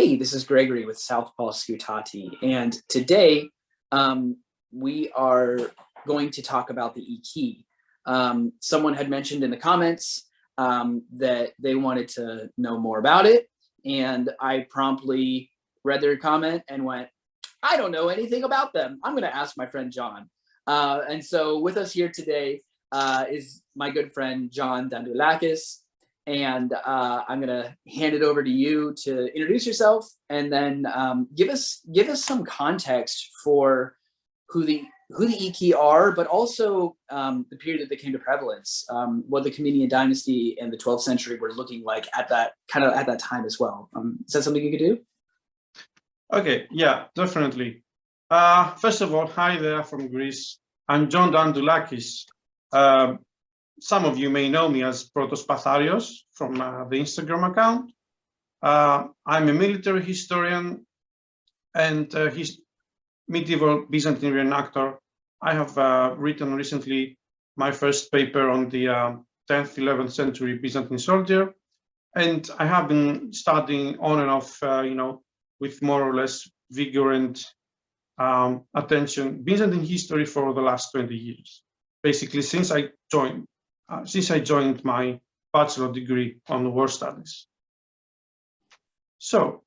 Hey, this is Gregory with Southpaw Scutati, and today we are going to talk about the E-key. Someone had mentioned in the comments that they wanted to know more about it, and I promptly read their comment and went, I don't know anything about them. I'm going to ask my friend John. And so with us here today is my good friend John Dandulakis. And I'm gonna hand it over to you to introduce yourself, and then give us some context for who the E-key are, but also the period that they came to prevalence, what the Comnenian dynasty and the 12th century were looking like at that time as well. Is that something you could do? Okay, yeah, definitely. First of all, hi there from Greece. I'm John Dandulakis. Some of you may know me as Protospatarios from the Instagram account. I'm a military historian and medieval Byzantine reenactor. I have written recently my first paper on the 10th, 11th century Byzantine soldier, and I have been studying on and off, with more or less vigor and attention Byzantine history for the last 20 years, basically since I joined my bachelor degree on war studies. So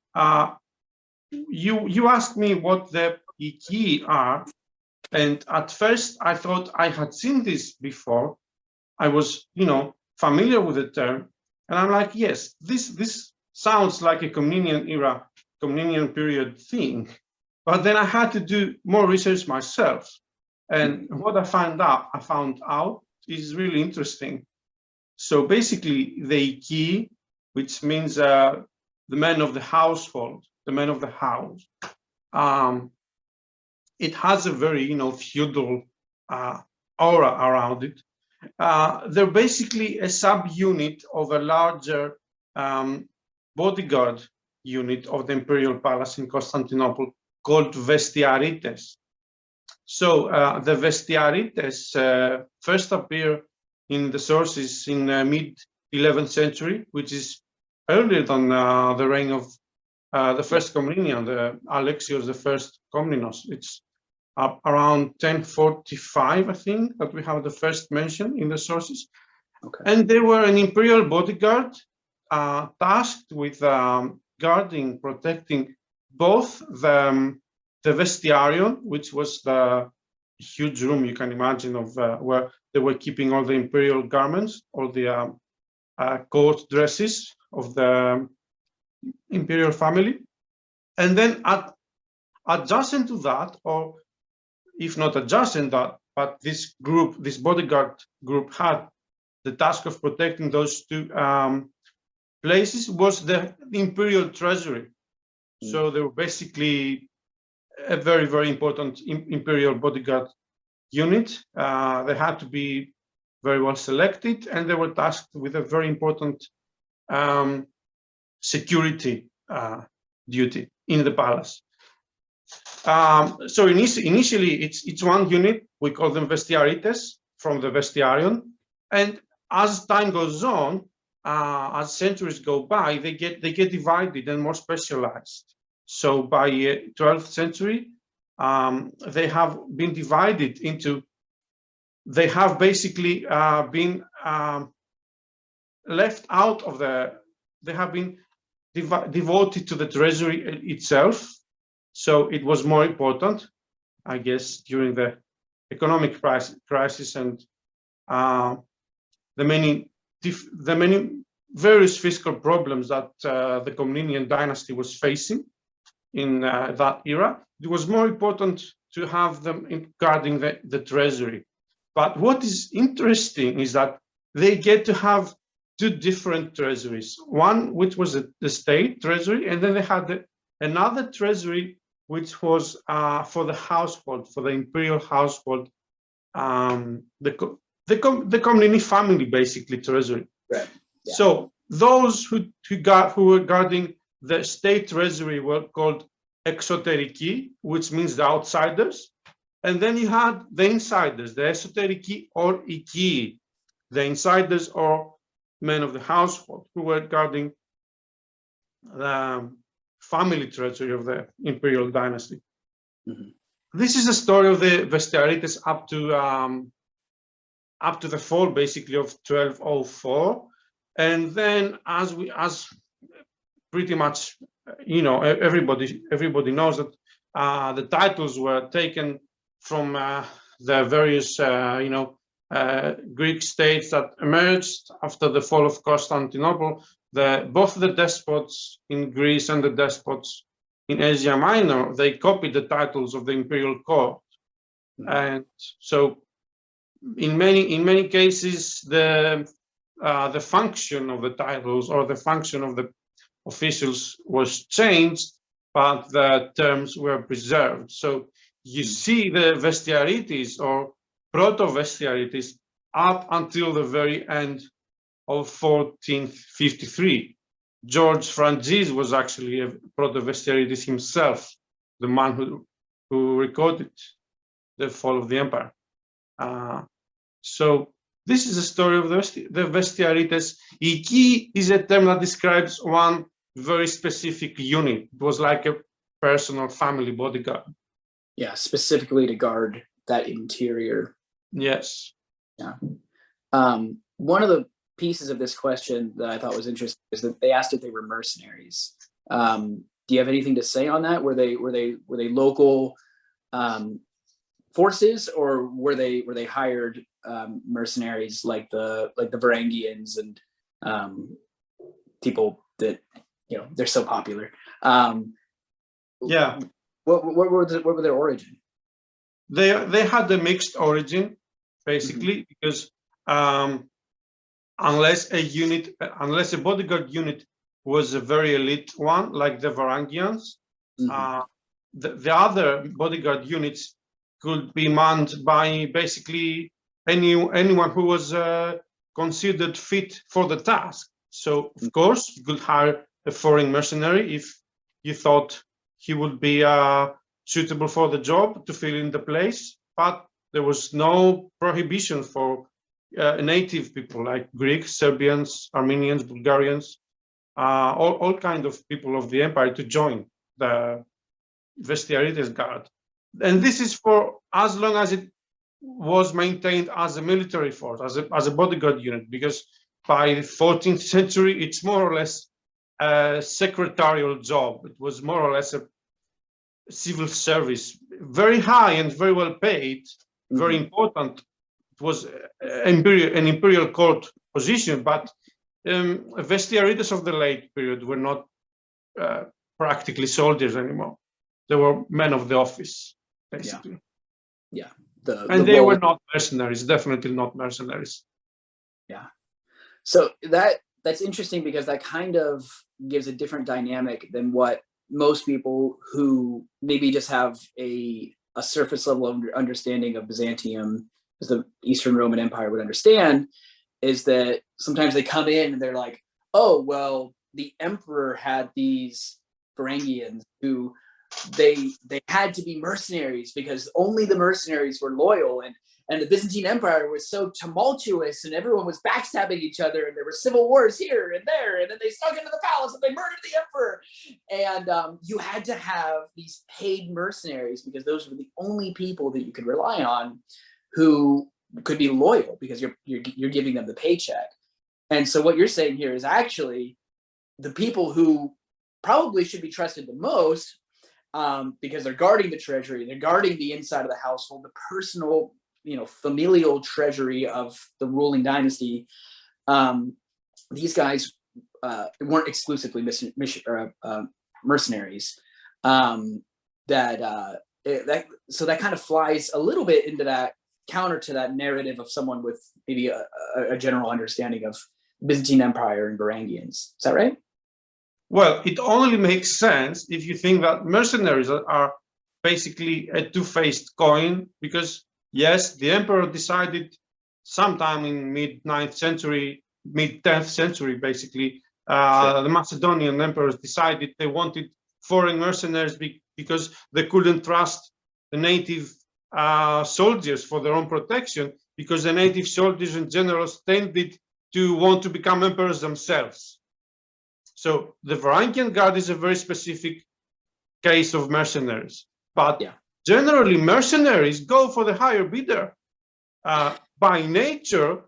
you asked me what the E-key are, and at first I thought I had seen this before. I was, familiar with the term, and I'm like, yes, this sounds like a Comnenian period thing. But then I had to do more research myself, and what I found out is really interesting. So basically, the E-key, which means the man of the household, the man of the house, it has a very feudal aura around it. They're basically a subunit of a larger bodyguard unit of the imperial palace in Constantinople called vestiarites. So the vestiarites first appear in the sources in mid-11th century, which is earlier than the reign of the first Comnenian, the Alexios I Komnenos. It's around 1045, I think, that we have the first mention in the sources. Okay. And they were an imperial bodyguard tasked with guarding, protecting both the vestiarion, which was the huge room you can imagine of where they were keeping all the imperial garments, all the court dresses of the imperial family. And then adjacent to that, or if not adjacent that, but this bodyguard group had the task of protecting those two places, was the imperial treasury. So they were basically a very, very important imperial bodyguard unit. They had to be very well selected, and they were tasked with a very important security duty in the palace. So initially, it's one unit. We call them vestiarites from the vestiarion, and as time goes on, as centuries go by, they get divided and more specialized. So by 12th century, they have been divided into. They have basically been left out of the. They have been devoted to the treasury itself. So it was more important, I guess, during the economic crisis and the many various fiscal problems that the Comnenian dynasty was facing in that era. It was more important to have them guarding the treasury. But what is interesting is that they get to have two different treasuries. One which was the state treasury, and then they had another treasury which was for the household, for the imperial household, the Komneni family, basically, treasury. Right. Yeah. So those who were guarding the state treasury were called exoteriki, which means the outsiders. And then you had the insiders, the esoteriki or iki, the insiders or men of the household, who were guarding family treasury of the imperial dynasty. Mhm. This is the story of the vestiarites up to the fall, basically, of 1204, and then as pretty much, everybody knows that the titles were taken from the various Greek states that emerged after the fall of Constantinople. Both the despots in Greece and the despots in Asia Minor, they copied the titles of the imperial court. Mhm. And so in many cases, the function of the titles or the function of the officials was changed, but the terms were preserved. So you see the vestiarites or proto-vestiarites up until the very end of 1453. George Francis was actually a proto-vestiarites himself, the man who recorded the fall of the empire. So this is the story of the vestiarites. Iki is a term that describes one very specific unit. It was like a personal family bodyguard. Yeah, specifically to guard that interior. Yes. Yeah. One of the pieces of this question that I thought was interesting is that they asked if they were mercenaries. Do you have anything to say on that? Were they local forces, or were they hired mercenaries like the Varangians and people that they're so popular? Yeah. What were their origin? They had a mixed origin, basically, because unless a bodyguard unit was a very elite one, like the Varangians, the other bodyguard units could be manned by basically anyone who was considered fit for the task. So of course you could hire a foreign mercenary if you thought he would be suitable for the job to fill in the place, but there was no prohibition for native people like Greeks, Serbians, Armenians, Bulgarians, all kinds of people of the empire to join the vestiarites guard. And this is for as long as it was maintained as a military force, as a bodyguard unit, because by the 14th century, it's more or less a secretarial job. It was more or less a civil service, very high and very well paid, very important. It was an imperial court position, but vestiarites of the late period were not practically soldiers anymore. They were men of the office, basically. Yeah. And they were not mercenaries, definitely not mercenaries. Yeah. So that's interesting, because that kind of gives a different dynamic than what most people who maybe just have a surface level of understanding of Byzantium as the Eastern Roman Empire would understand, is that sometimes they come in and they're like, oh, well, the emperor had these Varangians who they had to be mercenaries because only the mercenaries were loyal, and the Byzantine Empire was so tumultuous and everyone was backstabbing each other, and there were civil wars here and there, and then they snuck into the palace and they murdered the emperor, and you had to have these paid mercenaries because those were the only people that you could rely on who could be loyal, because you're giving them the paycheck. And so what you're saying here is actually the people who probably should be trusted the most, because they're guarding the treasury, they're guarding the inside of the household, the personal, familial treasury of the ruling dynasty. These guys weren't exclusively mercenaries. So that kind of flies a little bit into that counter to that narrative of someone with maybe a general understanding of Byzantine Empire and Varangians. Is that right? Well, it only makes sense if you think that mercenaries are basically a two-faced coin, because yes, the emperor decided sometime in mid-10th century, basically, the Macedonian emperors decided they wanted foreign mercenaries because they couldn't trust the native soldiers for their own protection, because the native soldiers and generals tended to want to become emperors themselves. So the Varangian Guard is a very specific case of mercenaries, but generally mercenaries go for the higher bidder. By nature,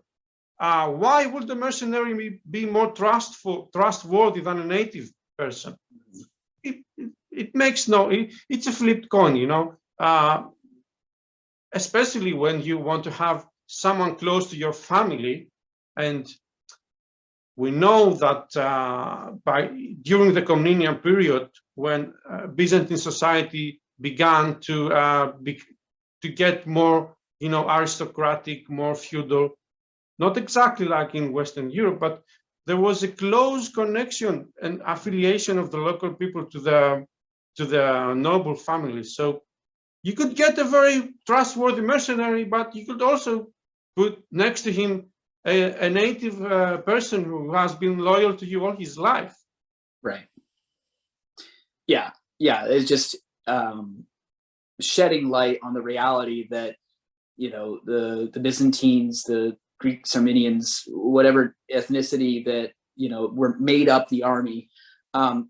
why would the mercenary be more trustworthy than a native person? It makes it's a flipped coin, you know, especially when you want to have someone close to your family. And we know that during the Komnenian period, when Byzantine society began to get more, you know, aristocratic, more feudal, not exactly like in Western Europe, but there was a close connection and affiliation of the local people to the noble families. So you could get a very trustworthy mercenary, but you could also put next to him a native person who has been loyal to you all his life. Right. Yeah. It's just shedding light on the reality that, you know, the Byzantines, the Greeks, Armenians, whatever ethnicity that, you know, were made up the army,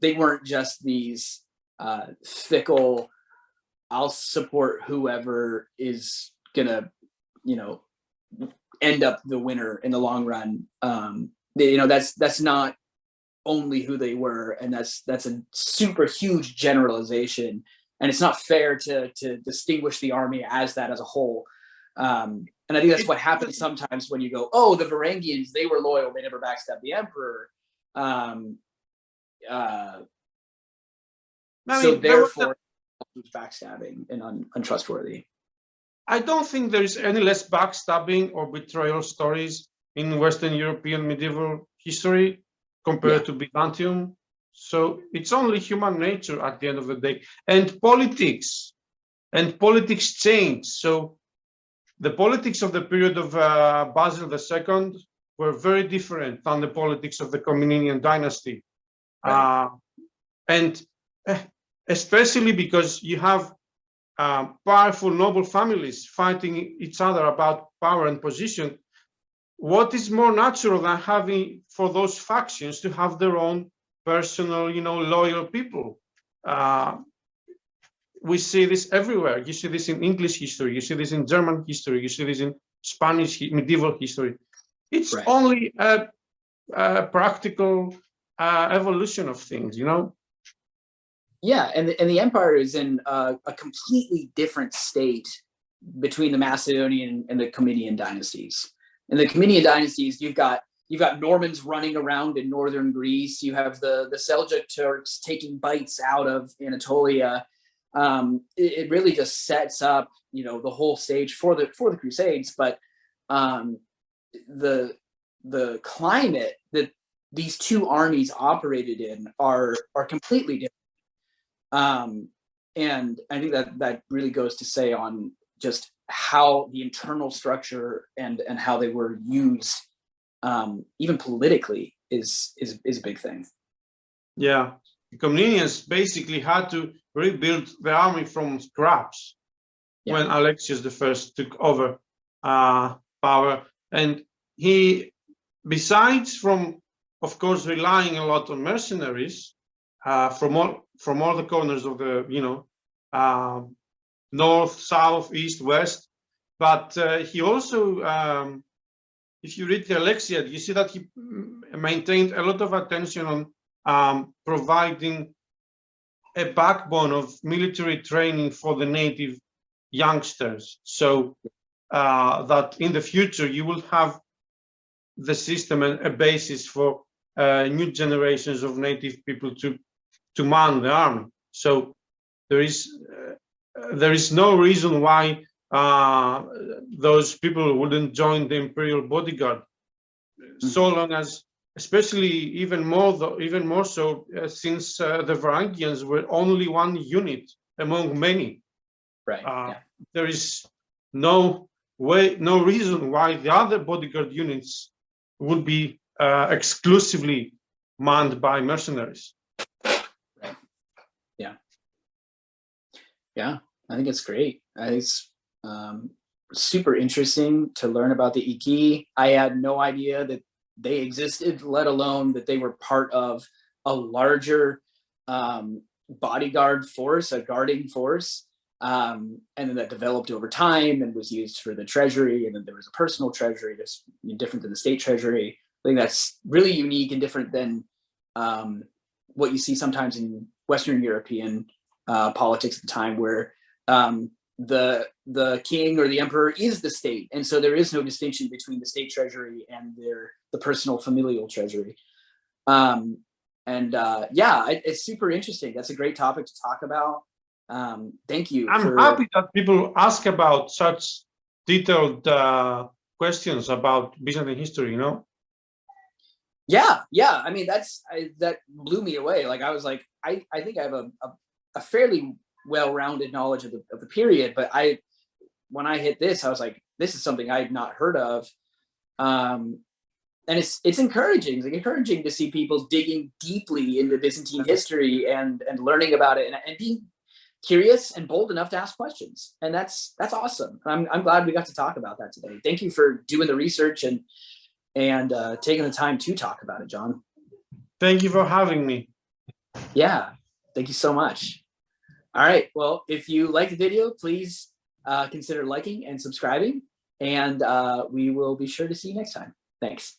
they weren't just these fickle, I'll support whoever is gonna, you know, end up the winner in the long run. You know, that's not only who they were, and that's a super huge generalization, and it's not fair to distinguish the army as that as a whole. And I think that's what happens sometimes when you go, oh, the Varangians, they were loyal, they never backstabbed the emperor. So therefore, backstabbing and untrustworthy. I don't think there is any less backstabbing or betrayal stories in Western European medieval history compared to Byzantium. So it's only human nature at the end of the day. And politics change. So the politics of the period of Basil II were very different than the politics of the Komnenian dynasty. Right. And especially because you have powerful noble families fighting each other about power and position, what is more natural than having for those factions to have their own personal, you know, loyal people? We see this everywhere. You see this in English history, you see this in German history, you see this in Spanish medieval history. It's only a practical evolution of things, you know? Yeah, and the empire is in a completely different state between the Macedonian and the Comnenian dynasties. In the Comnenian dynasties, you've got Normans running around in northern Greece. You have the Seljuk Turks taking bites out of Anatolia. It really just sets up, you know, the whole stage for the Crusades. But the climate that these two armies operated in are completely different. And I think that really goes to say on just how the internal structure and how they were used, even politically, is a big thing. Yeah, the Komnenians basically had to rebuild the army from scraps when Alexius I took over power, and he, besides from, of course, relying a lot on mercenaries from all the corners of the, you know, north, south, east, west, but he also, if you read the Alexiad, you see that he maintained a lot of attention on providing a backbone of military training for the native youngsters, so that in the future you will have the system and a basis for new generations of native people to man the army. So there is no reason why those people wouldn't join the imperial bodyguard, so long as, especially even more so since the Varangians were only one unit among many. Right. There is no reason why the other bodyguard units would be exclusively manned by mercenaries. Right. Yeah, I think it's great. It's super interesting to learn about the Oikeioi. I had no idea that they existed, let alone that they were part of a larger bodyguard force, a guarding force. And then that developed over time and was used for the treasury. And then there was a personal treasury that's different than the state treasury. I think that's really unique and different than what you see sometimes in Western European politics at the time, where the king or the emperor is the state, and so there is no distinction between the state treasury and the personal familial treasury. Yeah, it's super interesting. That's a great topic to talk about. Thank you. I'm happy that people ask about such detailed questions about Byzantine history, you know? Yeah. I mean, that blew me away. Like, I was like, I think I have a fairly well-rounded knowledge of the period, but when I hit this, I was like, this is something I've not heard of. And it's encouraging. It's encouraging to see people digging deeply into Byzantine history and learning about it and being curious and bold enough to ask questions. And that's awesome. I'm glad we got to talk about that today. Thank you for doing the research and taking the time to talk about it, John. Thank you for having me. Yeah, thank you so much. All right, well, if you like the video, please consider liking and subscribing, and we will be sure to see you next time. Thanks.